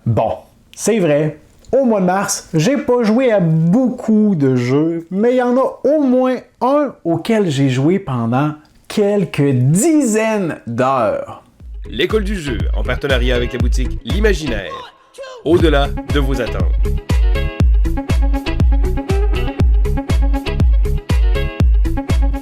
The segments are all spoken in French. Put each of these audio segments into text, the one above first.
Bon, c'est vrai, au mois de mars, j'ai pas joué à beaucoup de jeux, mais il y en a au moins un auquel j'ai joué pendant quelques dizaines d'heures. L'école du jeu, en partenariat avec la boutique L'Imaginaire. Au-delà de vos attentes.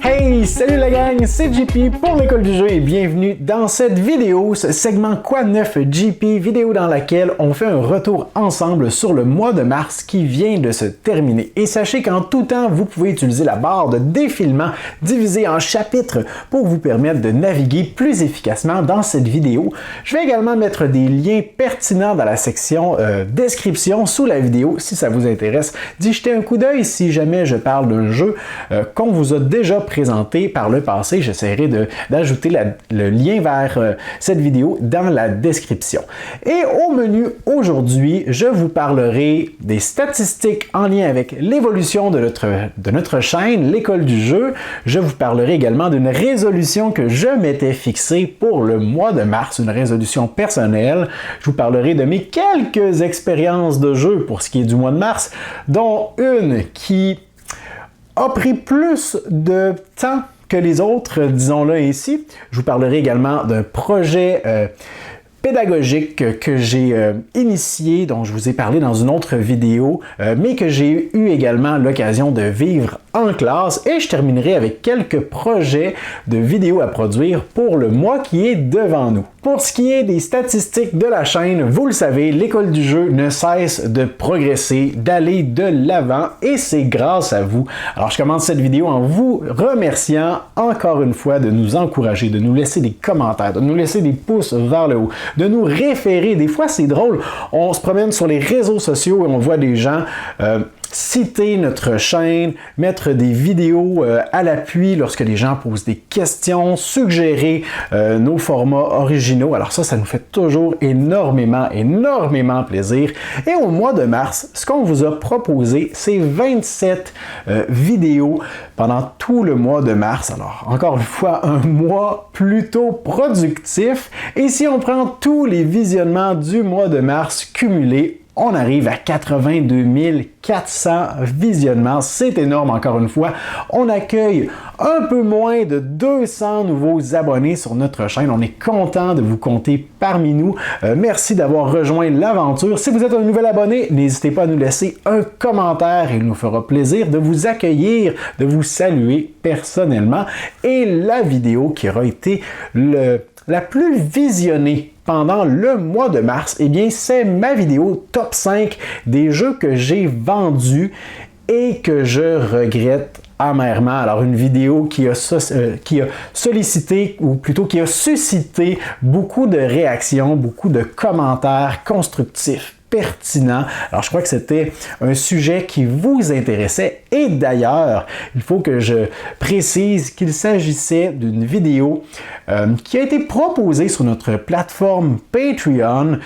Hey, salut la gang, c'est JP pour l'école du jeu et bienvenue dans cette vidéo, ce segment Quoi de neuf JP, vidéo dans laquelle on fait un retour ensemble sur le mois de mars qui vient de se terminer. Et sachez qu'en tout temps, vous pouvez utiliser la barre de défilement divisée en chapitres pour vous permettre de naviguer plus efficacement dans cette vidéo. Je vais également mettre des liens pertinents dans la section description sous la vidéo si ça vous intéresse d'y jeter un coup d'œil si jamais je parle d'un jeu qu'on vous a déjà présenté par le passé. J'essaierai d'ajouter le lien vers cette vidéo dans la description. Et au menu aujourd'hui, je vous parlerai des statistiques en lien avec l'évolution de notre chaîne, l'école du jeu. Je vous parlerai également d'une résolution que je m'étais fixée pour le mois de mars, une résolution personnelle. Je vous parlerai de mes quelques expériences de jeu pour ce qui est du mois de mars, dont une qui a pris plus de temps que les autres, disons-le ainsi. Je vous parlerai également d'un projet pédagogique que j'ai initié, dont je vous ai parlé dans une autre vidéo, mais que j'ai eu également l'occasion de vivre en classe. Et je terminerai avec quelques projets de vidéos à produire pour le mois qui est devant nous. Pour ce qui est des statistiques de la chaîne, vous le savez, l'école du jeu ne cesse de progresser, d'aller de l'avant et c'est grâce à vous. Alors je commence cette vidéo en vous remerciant encore une fois de nous encourager, de nous laisser des commentaires, de nous laisser des pouces vers le haut, de nous référer. Des fois c'est drôle, on se promène sur les réseaux sociaux et on voit des gens citer notre chaîne, mettre des vidéos à l'appui lorsque les gens posent des questions, suggérer nos formats originaux. Alors ça nous fait toujours énormément plaisir. Et au mois de mars, ce qu'on vous a proposé, c'est 27 vidéos pendant tout le mois de mars. Alors encore une fois, un mois plutôt productif. Et si on prend tous les visionnements du mois de mars cumulés, on arrive à 82 400 visionnements. C'est énorme encore une fois. On accueille un peu moins de 200 nouveaux abonnés sur notre chaîne. On est content de vous compter parmi nous. Merci d'avoir rejoint l'aventure. Si vous êtes un nouvel abonné, n'hésitez pas à nous laisser un commentaire. Il nous fera plaisir de vous accueillir, de vous saluer personnellement. Et la vidéo qui aura été la plus visionnée pendant le mois de mars, eh bien, c'est ma vidéo top 5 des jeux que j'ai vendus et que je regrette amèrement. Alors, une vidéo qui a sollicité, ou plutôt qui a suscité beaucoup de réactions, beaucoup de commentaires constructifs, pertinent. Alors, je crois que c'était un sujet qui vous intéressait. Et d'ailleurs, il faut que je précise qu'il s'agissait d'une vidéo qui a été proposée sur notre plateforme Patreon,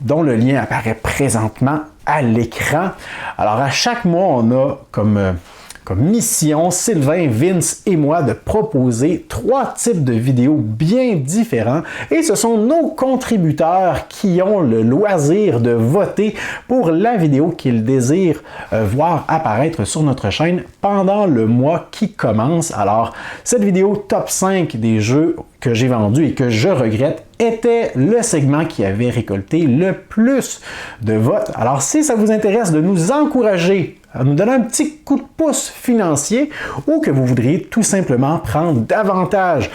dont le lien apparaît présentement à l'écran. Alors, à chaque mois, on a comme mission, Sylvain, Vince et moi, de proposer 3 types de vidéos bien différents. Et ce sont nos contributeurs qui ont le loisir de voter pour la vidéo qu'ils désirent voir apparaître sur notre chaîne pendant le mois qui commence. Alors, cette vidéo top 5 des jeux que j'ai vendus et que je regrette était le segment qui avait récolté le plus de votes. Alors, si ça vous intéresse de nous encourager à nous donner un petit coup de pouce financier ou que vous voudriez tout simplement prendre davantage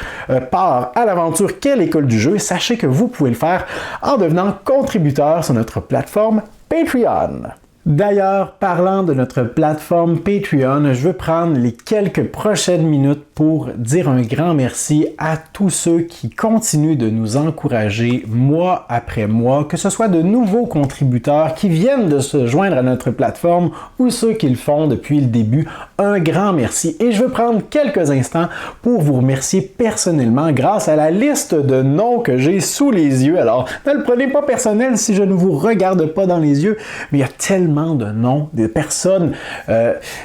part à l'aventure qu'est l'école du jeu, sachez que vous pouvez le faire en devenant contributeur sur notre plateforme Patreon. D'ailleurs, parlant de notre plateforme Patreon, je veux prendre les quelques prochaines minutes pour dire un grand merci à tous ceux qui continuent de nous encourager mois après mois, que ce soit de nouveaux contributeurs qui viennent de se joindre à notre plateforme ou ceux qui le font depuis le début. Un grand merci. Et je veux prendre quelques instants pour vous remercier personnellement grâce à la liste de noms que j'ai sous les yeux. Alors, ne le prenez pas personnel si je ne vous regarde pas dans les yeux, mais il y a tellement tellement de noms, des personnes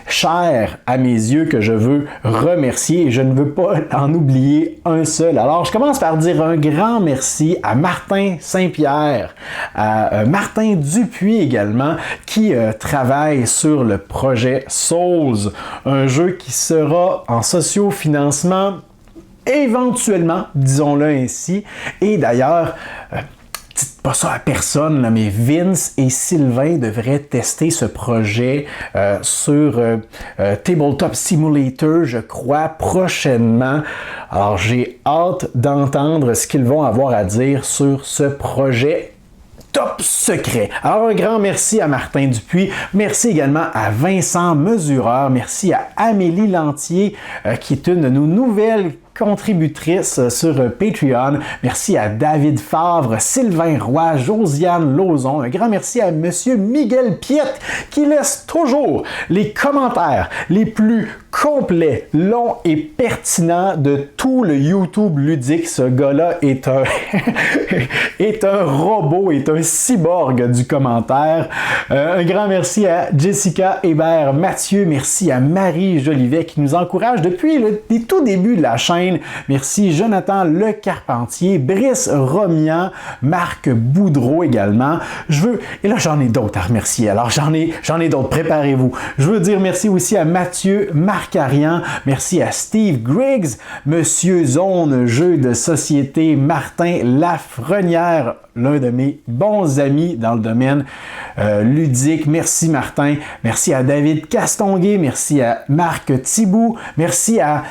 chères à mes yeux que je veux remercier et je ne veux pas en oublier un seul. Alors, je commence par dire un grand merci à Martin Saint-Pierre, à Martin Dupuis également, qui travaille sur le projet Souls, un jeu qui sera en socio-financement éventuellement, disons-le ainsi. Et d'ailleurs, dites pas ça à personne, là, mais Vince et Sylvain devraient tester ce projet sur Tabletop Simulator, je crois, prochainement. Alors, j'ai hâte d'entendre ce qu'ils vont avoir à dire sur ce projet top secret. Alors, un grand merci à Martin Dupuis. Merci également à Vincent Mesureur. Merci à Amélie Lantier, qui est une de nos nouvelles contributrices sur Patreon. Merci à David Favre, Sylvain Roy, Josiane Lauzon. Un grand merci à Monsieur Miguel Piette qui laisse toujours les commentaires les plus complets, longs et pertinents de tout le YouTube ludique. Ce gars-là est un est un robot, est un cyborg du commentaire. Un grand merci à Jessica Hébert, Mathieu, merci à Marie Jolivet qui nous encourage depuis les tout débuts de la chaîne. Merci Jonathan Le Carpentier, Brice Romian, Marc Boudreau également. Et là j'en ai d'autres à remercier, alors j'en ai d'autres, préparez-vous. Je veux dire merci aussi à Mathieu Marcarian, merci à Steve Griggs, Monsieur Zone Jeux de Société, Martin Lafrenière, l'un de mes bons amis dans le domaine ludique. Merci Martin. Merci à David Castonguay. Merci à Marc Thibault. Merci à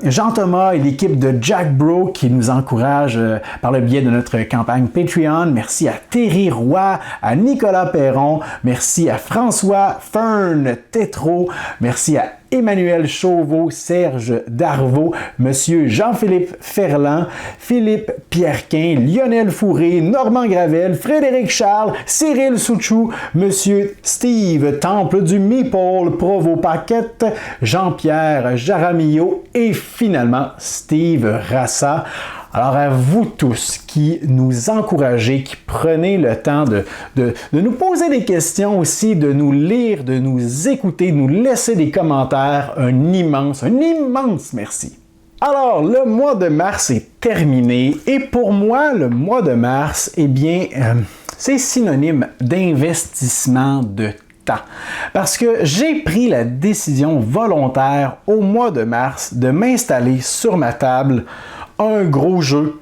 Jean-Thomas et l'équipe de Jack Bro qui nous encourage par le biais de notre campagne Patreon. Merci à Thierry Roy, à Nicolas Perron. Merci à François Fern Tétrault. Merci à Emmanuel Chauveau, Serge Darvaux, Monsieur Jean-Philippe Ferland, Philippe Pierrequin, Lionel Fourré, Normand Gravel, Frédéric Charles, Cyril Souchou, Monsieur Steve Temple du Meeple, Provo Paquette, Jean-Pierre Jaramillo et finalement Steve Rassa. Alors à vous tous qui nous encouragez, qui prenez le temps de nous poser des questions aussi, de nous lire, de nous écouter, de nous laisser des commentaires, un immense merci. Alors, le mois de mars est terminé et pour moi, le mois de mars, eh bien, c'est synonyme d'investissement de temps. Parce que j'ai pris la décision volontaire au mois de mars de m'installer sur ma table un gros jeu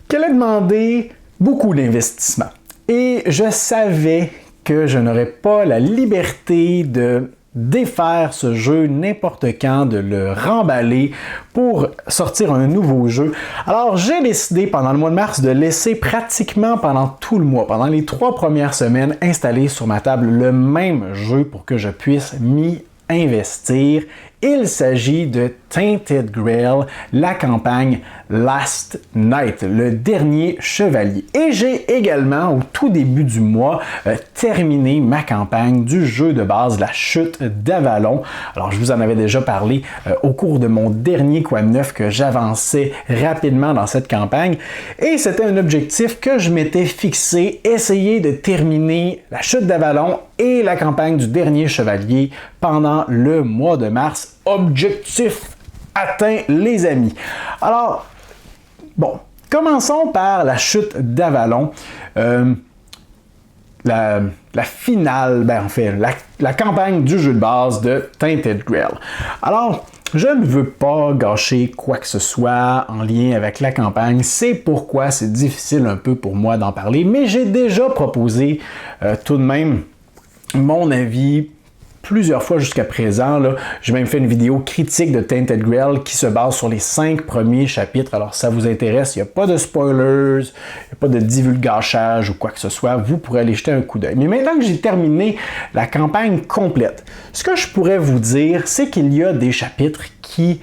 qui allait demander beaucoup d'investissement. Et je savais que je n'aurais pas la liberté de défaire ce jeu n'importe quand, de le remballer pour sortir un nouveau jeu. Alors j'ai décidé pendant le mois de mars de laisser pratiquement pendant tout le mois, pendant les 3 premières semaines, installer sur ma table le même jeu pour que je puisse m'y investir. Il s'agit de Tainted Grail, la campagne Last Night, le dernier chevalier. Et j'ai également, au tout début du mois, terminé ma campagne du jeu de base La Chute d'Avalon. Alors, je vous en avais déjà parlé au cours de mon dernier Quoi de neuf que j'avançais rapidement dans cette campagne. Et c'était un objectif que je m'étais fixé, essayer de terminer La Chute d'Avalon et la campagne du dernier chevalier pendant le mois de mars. Objectif atteint, les amis. Alors, bon, commençons par La Chute d'Avalon. La finale, la campagne du jeu de base de Tainted Grail. Alors, je ne veux pas gâcher quoi que ce soit en lien avec la campagne. C'est pourquoi c'est difficile un peu pour moi d'en parler, mais j'ai déjà proposé tout de même mon avis plusieurs fois jusqu'à présent. J'ai même fait une vidéo critique de Tainted Grail qui se base sur les 5 premiers chapitres. Alors, si ça vous intéresse, il n'y a pas de spoilers, il n'y a pas de divulgachage ou quoi que ce soit. Vous pourrez aller jeter un coup d'œil. Mais maintenant que j'ai terminé la campagne complète, ce que je pourrais vous dire, c'est qu'il y a des chapitres qui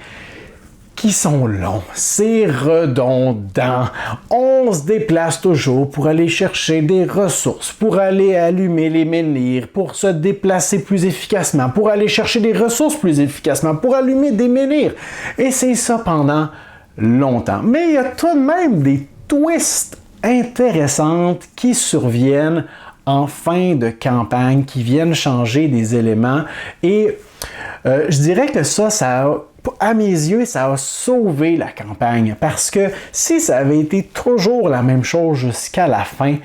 sont longs, c'est redondant. On se déplace toujours pour aller chercher des ressources, pour aller allumer les menhirs, pour se déplacer plus efficacement, pour aller chercher des ressources plus efficacement, pour allumer des menhirs. Et c'est ça pendant longtemps. Mais il y a tout de même des twists intéressantes qui surviennent en fin de campagne qui viennent changer des éléments et je dirais que ça a, à mes yeux, ça a sauvé la campagne parce que si ça avait été toujours la même chose jusqu'à la fin,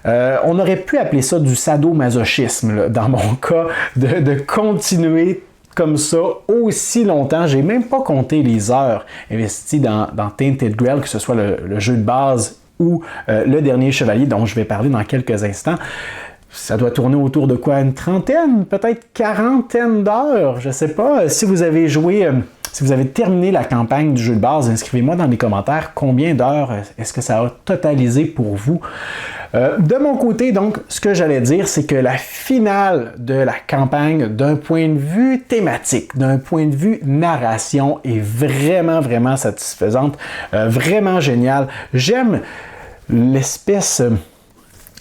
on aurait pu appeler ça du sadomasochisme, là, dans mon cas, de continuer comme ça aussi longtemps. J'ai même pas compté les heures investies dans Tainted Grail, que ce soit le jeu de base ou le dernier chevalier dont je vais parler dans quelques instants. Ça doit tourner autour de quoi? Une trentaine, peut-être quarantaine d'heures, je sais pas. Si vous avez joué, si vous avez terminé la campagne du jeu de base, inscrivez-moi dans les commentaires combien d'heures est-ce que ça a totalisé pour vous. De mon côté, donc, ce que j'allais dire, c'est que la finale de la campagne, d'un point de vue thématique, d'un point de vue narration, est vraiment, vraiment satisfaisante, vraiment géniale. J'aime l'espèce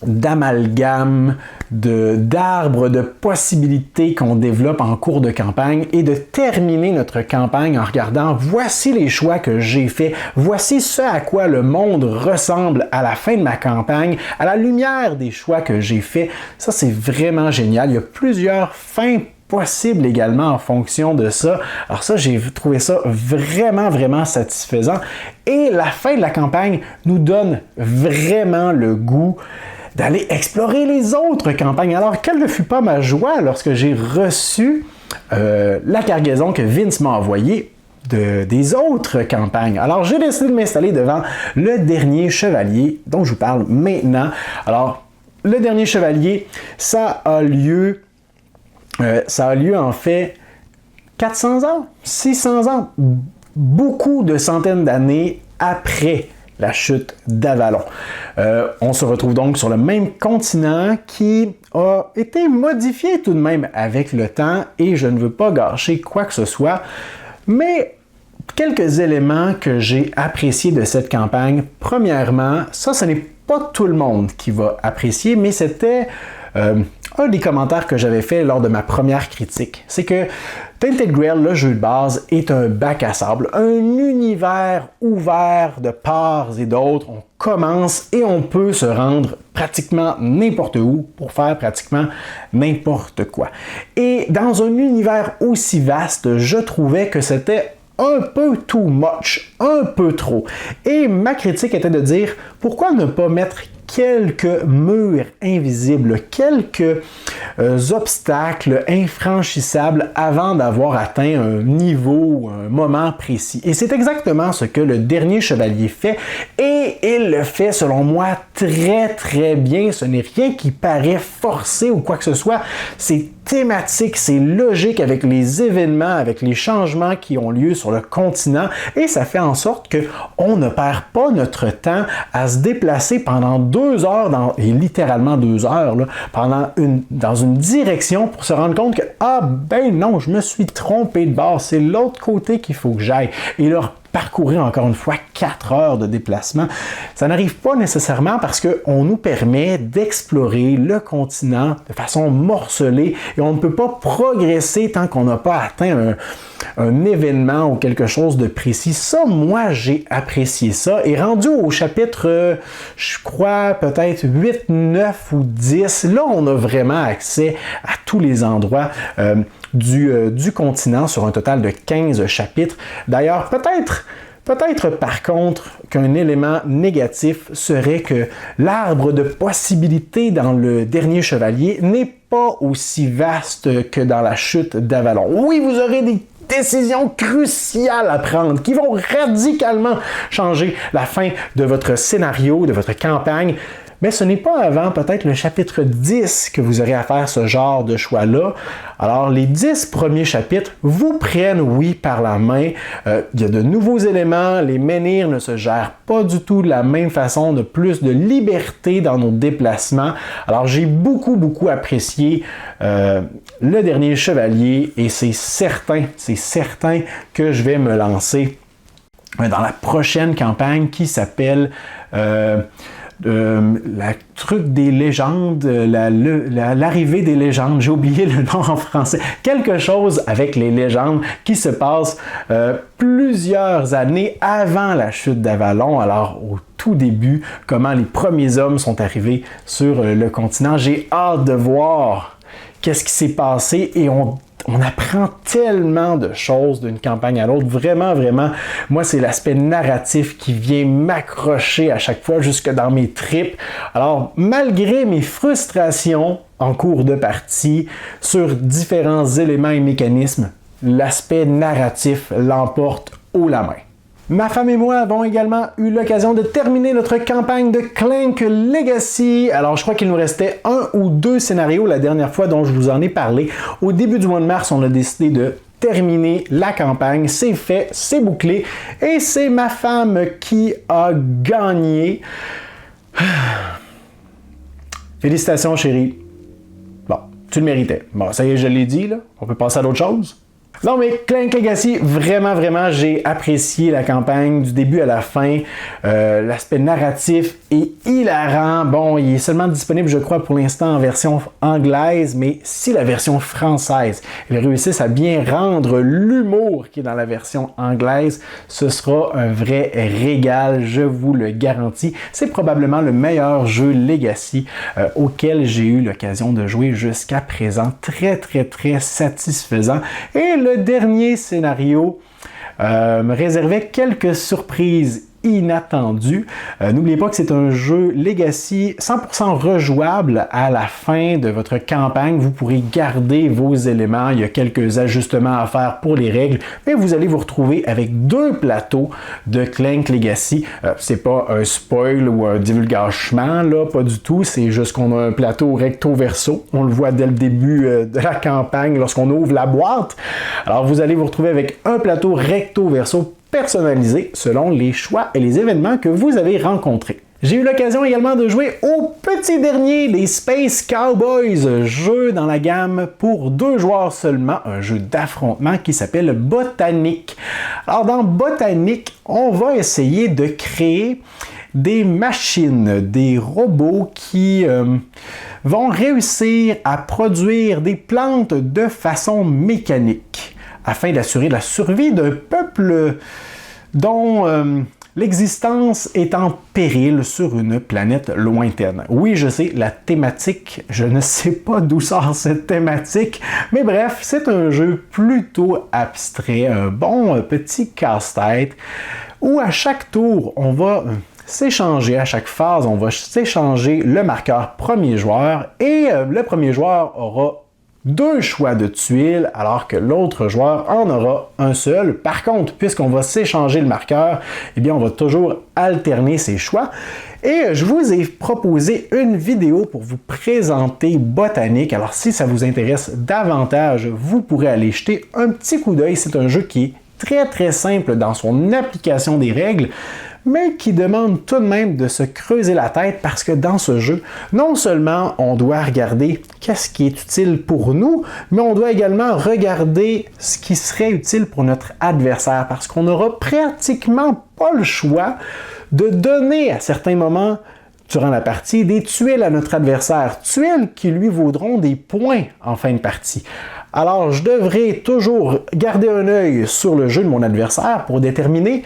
d'amalgame, d'arbres de possibilités qu'on développe en cours de campagne et de terminer notre campagne en regardant voici les choix que j'ai faits, voici ce à quoi le monde ressemble à la fin de ma campagne, à la lumière des choix que j'ai faits. Ça, c'est vraiment génial. Il y a plusieurs fins possibles également en fonction de ça. Alors ça, j'ai trouvé ça vraiment, vraiment satisfaisant. Et la fin de la campagne nous donne vraiment le goût d'aller explorer les autres campagnes. Alors, quelle ne fut pas ma joie lorsque j'ai reçu la cargaison que Vince m'a envoyée des autres campagnes. Alors, j'ai décidé de m'installer devant le dernier chevalier dont je vous parle maintenant. Alors, le dernier chevalier, ça a lieu en fait 400 ans, 600 ans, beaucoup de centaines d'années après la chute d'Avalon. On se retrouve donc sur le même continent qui a été modifié tout de même avec le temps et je ne veux pas gâcher quoi que ce soit, mais quelques éléments que j'ai appréciés de cette campagne. Premièrement, ça, ce n'est pas tout le monde qui va apprécier, mais c'était un des commentaires que j'avais fait lors de ma première critique. C'est que Tainted Grail, le jeu de base, est un bac à sable, un univers ouvert de parts et d'autres. On commence et on peut se rendre pratiquement n'importe où pour faire pratiquement n'importe quoi. Et dans un univers aussi vaste, je trouvais que c'était un peu too much, un peu trop. Et ma critique était de dire, pourquoi ne pas mettre quelques murs invisibles, quelques obstacles infranchissables avant d'avoir atteint un niveau, un moment précis. Et c'est exactement ce que le dernier chevalier fait, et il le fait selon moi très très bien. Ce n'est rien qui paraît forcé ou quoi que ce soit. C'est thématique, c'est logique avec les événements, avec les changements qui ont lieu sur le continent, et ça fait en sorte qu'on ne perd pas notre temps à se déplacer pendant 2 heures, et littéralement 2 heures, là, dans une direction pour se rendre compte que, ah ben non, je me suis trompé de bord, c'est l'autre côté qu'il faut que j'aille. Et là, parcourir encore une fois 4 heures de déplacement. Ça n'arrive pas nécessairement parce qu'on nous permet d'explorer le continent de façon morcelée et on ne peut pas progresser tant qu'on n'a pas atteint un événement ou quelque chose de précis. Ça, moi, j'ai apprécié ça. Et rendu au chapitre, je crois, peut-être 8, 9 ou 10, là, on a vraiment accès à tous les endroits du continent sur un total de 15 chapitres. D'ailleurs, peut-être par contre qu'un élément négatif serait que l'arbre de possibilités dans le dernier chevalier n'est pas aussi vaste que dans la chute d'Avalon. Oui, vous aurez des décisions cruciales à prendre qui vont radicalement changer la fin de votre scénario, de votre campagne. Mais ce n'est pas avant peut-être le chapitre 10 que vous aurez à faire ce genre de choix-là. Alors, les 10 premiers chapitres vous prennent, oui, par la main. Il y a de nouveaux éléments, les menhirs ne se gèrent pas du tout de la même façon, de plus de liberté dans nos déplacements. Alors, j'ai beaucoup apprécié le dernier chevalier et c'est certain que je vais me lancer dans la prochaine campagne qui s'appelle la truc des légendes, l'arrivée des légendes, j'ai oublié le nom en français, quelque chose avec les légendes qui se passe plusieurs années avant la chute d'Avalon, alors au tout début, comment les premiers hommes sont arrivés sur le continent. J'ai hâte de voir qu'est-ce qui s'est passé et on apprend tellement de choses d'une campagne à l'autre. Vraiment, vraiment, moi, c'est l'aspect narratif qui vient m'accrocher à chaque fois jusque dans mes tripes. Alors, malgré mes frustrations en cours de partie sur différents éléments et mécanismes, l'aspect narratif l'emporte haut la main. Ma femme et moi avons également eu l'occasion de terminer notre campagne de Clank Legacy. Alors, je crois qu'il nous restait 1 ou 2 scénarios la dernière fois dont je vous en ai parlé. Au début du mois de mars, on a décidé de terminer la campagne. C'est fait, c'est bouclé. Et c'est ma femme qui a gagné. Félicitations, chérie. Bon, tu le méritais. Bon, ça y est, je l'ai dit, là. On peut passer à d'autres choses. Non, mais Clank Legacy, vraiment, vraiment, j'ai apprécié la campagne du début à la fin. L'aspect narratif est hilarant. Bon, il est seulement disponible, je crois, pour l'instant en version anglaise, mais si la version française, ils réussissent à bien rendre l'humour qui est dans la version anglaise, ce sera un vrai régal, je vous le garantis. C'est probablement le meilleur jeu Legacy auquel j'ai eu l'occasion de jouer jusqu'à présent. Très, très, très satisfaisant. Et le dernier scénario me réservait quelques surprises inattendu. N'oubliez pas que c'est un jeu Legacy 100% rejouable à la fin de votre campagne. Vous pourrez garder vos éléments. Il y a quelques ajustements à faire pour les règles, mais vous allez vous retrouver avec 2 plateaux de Clank Legacy. C'est pas un spoil ou un divulgachement, là, pas du tout. C'est juste qu'on a un plateau recto-verso. On le voit dès le début de la campagne lorsqu'on ouvre la boîte. Alors, vous allez vous retrouver avec un plateau recto-verso personnalisé selon les choix et les événements que vous avez rencontrés. J'ai eu l'occasion également de jouer au petit dernier des Space Cowboys, jeu dans la gamme pour 2 joueurs seulement, un jeu d'affrontement qui s'appelle Botanique. Alors dans Botanique, on va essayer de créer des machines, des robots qui vont réussir à produire des plantes de façon mécanique, afin d'assurer la survie d'un peuple dont l'existence est en péril sur une planète lointaine. Oui, je sais, la thématique, je ne sais pas d'où sort cette thématique, mais bref, c'est un jeu plutôt abstrait, un bon petit casse-tête, où à chaque tour, on va s'échanger, à chaque phase, on va s'échanger le marqueur premier joueur, et le premier joueur aura 2 choix de tuiles, alors que l'autre joueur en aura un seul. Par contre, puisqu'on va s'échanger le marqueur, eh bien, on va toujours alterner ces choix. Et je vous ai proposé une vidéo pour vous présenter Botanique. Alors, si ça vous intéresse davantage, vous pourrez aller jeter un petit coup d'œil. C'est un jeu qui est très, très simple dans son application des règles, mais qui demande tout de même de se creuser la tête parce que dans ce jeu, non seulement on doit regarder qu'est-ce qui est utile pour nous, mais on doit également regarder ce qui serait utile pour notre adversaire parce qu'on n'aura pratiquement pas le choix de donner à certains moments durant la partie des tuiles à notre adversaire, tuiles qui lui vaudront des points en fin de partie. Alors, je devrais toujours garder un œil sur le jeu de mon adversaire pour déterminer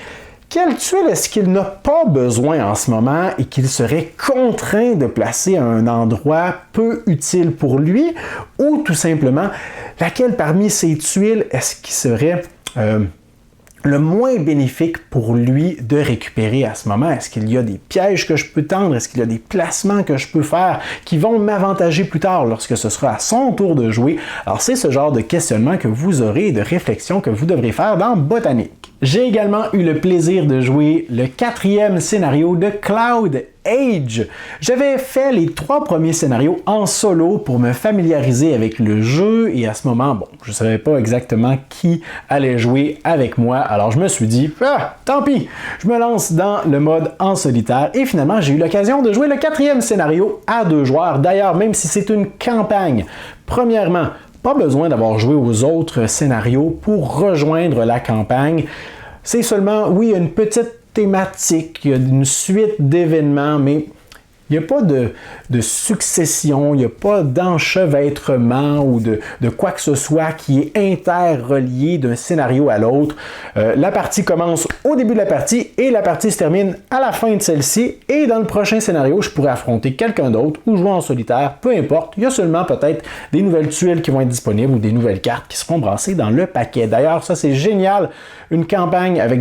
quelle tuile est-ce qu'il n'a pas besoin en ce moment et qu'il serait contraint de placer à un endroit peu utile pour lui, ou tout simplement, laquelle parmi ces tuiles est-ce qui serait le moins bénéfique pour lui de récupérer à ce moment? Est-ce qu'il y a des pièges que je peux tendre? Est-ce qu'il y a des placements que je peux faire qui vont m'avantager plus tard lorsque ce sera à son tour de jouer? Alors c'est ce genre de questionnement que vous aurez et de réflexion que vous devrez faire dans Botanique. J'ai également eu le plaisir de jouer le 4e scénario de Cloud Age. J'avais fait les 3 premiers scénarios en solo pour me familiariser avec le jeu et à ce moment, bon, je ne savais pas exactement qui allait jouer avec moi. Alors je me suis dit, tant pis, je me lance dans le mode en solitaire et finalement j'ai eu l'occasion de jouer le 4e scénario à 2 joueurs. D'ailleurs, même si c'est une campagne, premièrement, pas besoin d'avoir joué aux autres scénarios pour rejoindre la campagne. C'est seulement, oui, une petite thématique, il y a une suite d'événements, mais Il n'y a pas de succession, il n'y a pas d'enchevêtrement ou de quoi que ce soit qui est interrelié d'un scénario à l'autre. La partie commence au début de la partie et la partie se termine à la fin de celle-ci. Et dans le prochain scénario, je pourrais affronter quelqu'un d'autre ou jouer en solitaire, peu importe. Il y a seulement peut-être des nouvelles tuiles qui vont être disponibles ou des nouvelles cartes qui seront brassées dans le paquet. D'ailleurs, ça c'est génial, une campagne avec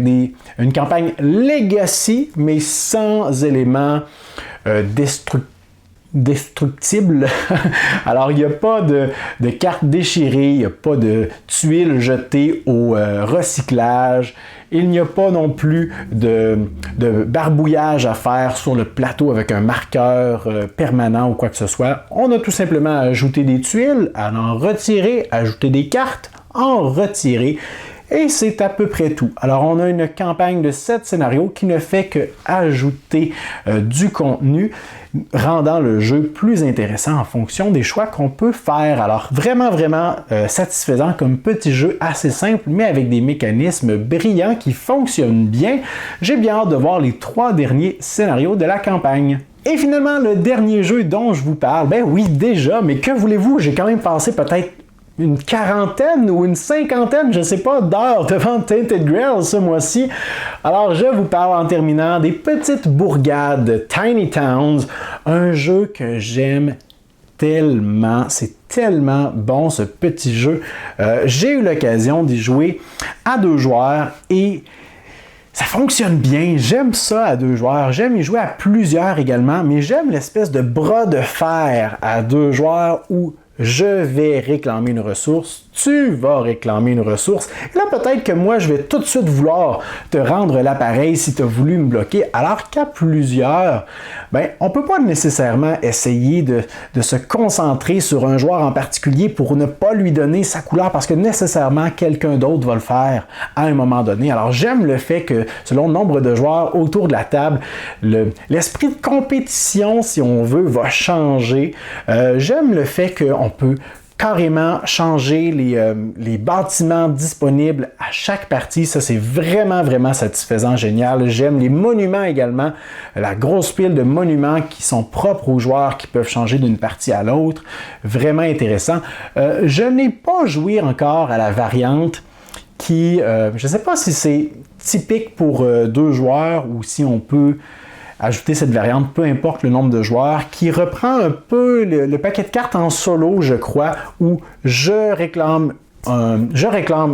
une campagne Legacy, mais sans éléments destructibles. Alors, il n'y a pas de cartes déchirées, il n'y a pas de tuiles jetées au recyclage. Il n'y a pas non plus de barbouillage à faire sur le plateau avec un marqueur permanent ou quoi que ce soit. On a tout simplement ajouté des tuiles, à en retirer, ajouter des cartes, en retirer. Et c'est à peu près tout. Alors, on a une campagne de 7 scénarios qui ne fait que ajouter du contenu, rendant le jeu plus intéressant en fonction des choix qu'on peut faire. Alors, vraiment satisfaisant comme petit jeu assez simple, mais avec des mécanismes brillants qui fonctionnent bien. J'ai bien hâte de voir les 3 derniers scénarios de la campagne. Et finalement, le dernier jeu dont je vous parle, ben oui, déjà, mais que voulez-vous? J'ai quand même passé peut-être une quarantaine ou une cinquantaine, je ne sais pas, d'heures devant Tainted Grail ce mois-ci. Alors, je vous parle en terminant des petites bourgades, Tiny Towns, un jeu que j'aime tellement, c'est tellement bon ce petit jeu. J'ai eu l'occasion d'y jouer à 2 joueurs et ça fonctionne bien, j'aime ça à 2 joueurs, j'aime y jouer à plusieurs également, mais j'aime l'espèce de bras de fer à 2 joueurs où je vais réclamer une ressource, tu vas réclamer une ressource. Et là, peut-être que moi, je vais tout de suite vouloir te rendre l'appareil si tu as voulu me bloquer, alors qu'à plusieurs, ben, on ne peut pas nécessairement essayer de se concentrer sur un joueur en particulier pour ne pas lui donner sa couleur, parce que nécessairement, quelqu'un d'autre va le faire à un moment donné. Alors, j'aime le fait que, selon le nombre de joueurs autour de la table, l'esprit de compétition, si on veut, va changer. J'aime le fait qu'on peut carrément changer les bâtiments disponibles à chaque partie. Ça, c'est vraiment satisfaisant, génial. J'aime les monuments également, la grosse pile de monuments qui sont propres aux joueurs, qui peuvent changer d'une partie à l'autre. Vraiment intéressant. Je n'ai pas joué encore à la variante qui, je ne sais pas si c'est typique pour 2 joueurs ou si on peut ajouter cette variante, peu importe le nombre de joueurs, qui reprend un peu le paquet de cartes en solo, je crois, où je réclame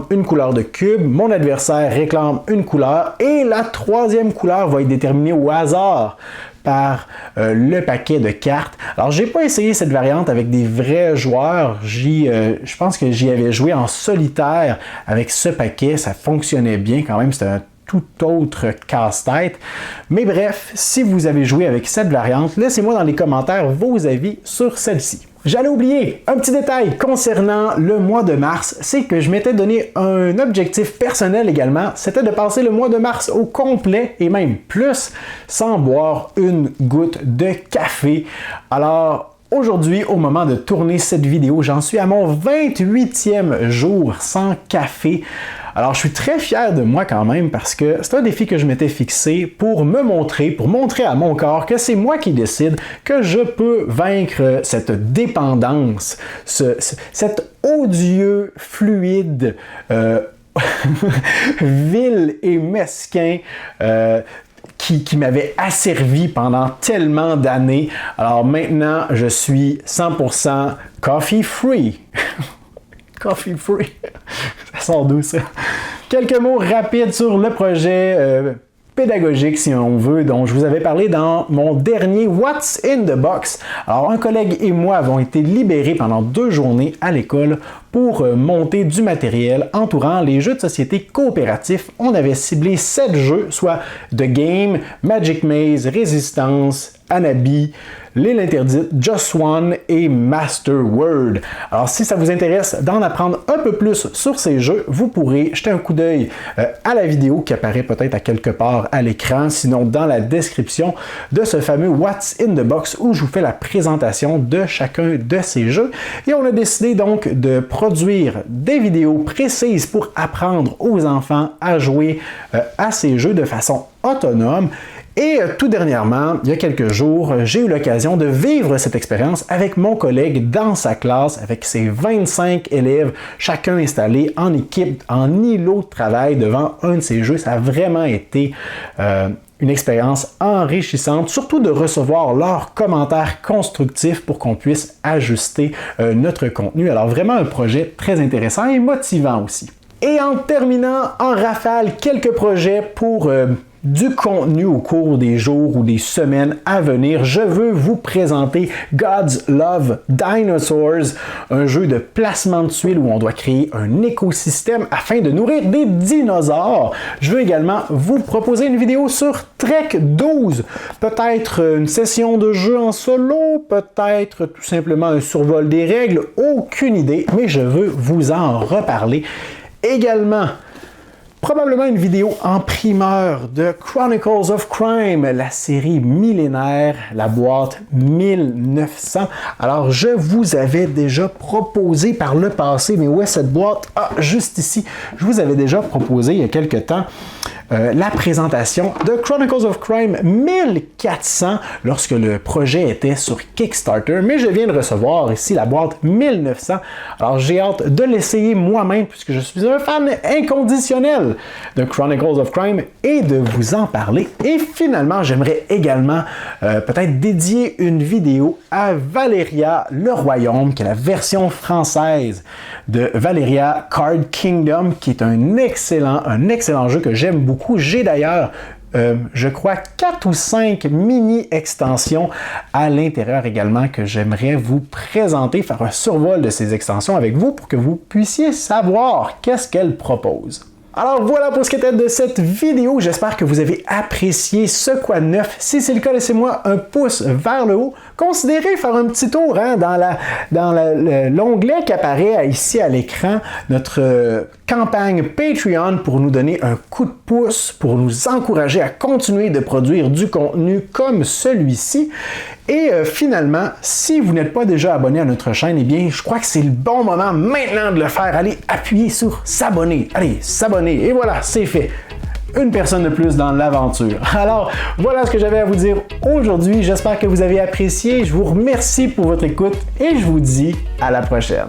une couleur de cube, mon adversaire réclame une couleur, et la 3e couleur va être déterminée au hasard par le paquet de cartes. Alors, j'ai pas essayé cette variante avec des vrais joueurs. Je pense que j'y avais joué en solitaire avec ce paquet. Ça fonctionnait bien quand même. C'était un tout autre casse-tête. Mais bref, si vous avez joué avec cette variante, laissez-moi dans les commentaires vos avis sur celle-ci. J'allais oublier un petit détail concernant le mois de mars, c'est que je m'étais donné un objectif personnel également, c'était de passer le mois de mars au complet et même plus sans boire une goutte de café. Alors, aujourd'hui, au moment de tourner cette vidéo, j'en suis à mon 28e jour sans café. Alors, je suis très fier de moi quand même parce que c'est un défi que je m'étais fixé pour me montrer, pour montrer à mon corps que c'est moi qui décide, que je peux vaincre cette dépendance, cet odieux fluide vil et mesquin qui m'avait asservi pendant tellement d'années. Alors maintenant, je suis 100% coffee free. Coffee free. Ça sort d'où ça? Quelques mots rapides sur le projet pédagogique, si on veut, dont je vous avais parlé dans mon dernier What's in the Box. Alors, un collègue et moi avons été libérés pendant 2 journées à l'école pour monter du matériel entourant les jeux de société coopératifs. On avait ciblé 7 jeux, soit The Game, Magic Maze, Résistance, Anabi, L'île interdite, Just One et Master Word. Alors, si ça vous intéresse d'en apprendre un peu plus sur ces jeux, vous pourrez jeter un coup d'œil à la vidéo qui apparaît peut-être à quelque part à l'écran, sinon dans la description de ce fameux What's in the Box où je vous fais la présentation de chacun de ces jeux. Et on a décidé donc de produire des vidéos précises pour apprendre aux enfants à jouer à ces jeux de façon autonome. Et tout dernièrement, il y a quelques jours, j'ai eu l'occasion de vivre cette expérience avec mon collègue dans sa classe, avec ses 25 élèves, chacun installé en équipe, en îlot de travail devant un de ces jeux. Ça a vraiment été une expérience enrichissante, surtout de recevoir leurs commentaires constructifs pour qu'on puisse ajuster notre contenu. Alors vraiment un projet très intéressant et motivant aussi. Et en terminant, en rafale, quelques projets pour du contenu au cours des jours ou des semaines à venir. Je veux vous présenter Gods Love Dinosaurs, un jeu de placement de tuiles où on doit créer un écosystème afin de nourrir des dinosaures. Je veux également vous proposer une vidéo sur Trek 12, peut-être une session de jeu en solo, peut-être tout simplement un survol des règles, aucune idée, mais je veux vous en reparler. Également, probablement une vidéo en primeur de Chronicles of Crime, la série millénaire, la boîte 1900. Alors, je vous avais déjà proposé par le passé, mais où est cette boîte? Ah, juste ici. Je vous avais déjà proposé il y a quelque temps la présentation de Chronicles of Crime 1400 lorsque le projet était sur Kickstarter, mais je viens de recevoir ici la boîte 1900. Alors j'ai hâte de l'essayer moi-même puisque je suis un fan inconditionnel de Chronicles of Crime et de vous en parler. Et finalement, j'aimerais également peut-être dédier une vidéo à Valeria le Royaume, qui est la version française de Valeria Card Kingdom, qui est un excellent jeu que j'aime beaucoup. J'ai d'ailleurs, je crois, 4 ou 5 mini-extensions à l'intérieur également que j'aimerais vous présenter, faire un survol de ces extensions avec vous pour que vous puissiez savoir qu'est-ce qu'elles proposent. Alors voilà pour ce qui était de cette vidéo. J'espère que vous avez apprécié ce quoi de neuf. Si c'est le cas, laissez-moi un pouce vers le haut. Considérez faire un petit tour dans l'onglet qui apparaît ici à l'écran, notre campagne Patreon pour nous donner un coup de pouce, pour nous encourager à continuer de produire du contenu comme celui-ci. Et finalement, si vous n'êtes pas déjà abonné à notre chaîne, eh bien, je crois que c'est le bon moment maintenant de le faire. Allez, appuyez sur s'abonner. Allez, s'abonner. Et voilà, c'est fait. Une personne de plus dans l'aventure. Alors, voilà ce que j'avais à vous dire aujourd'hui. J'espère que vous avez apprécié. Je vous remercie pour votre écoute et je vous dis à la prochaine.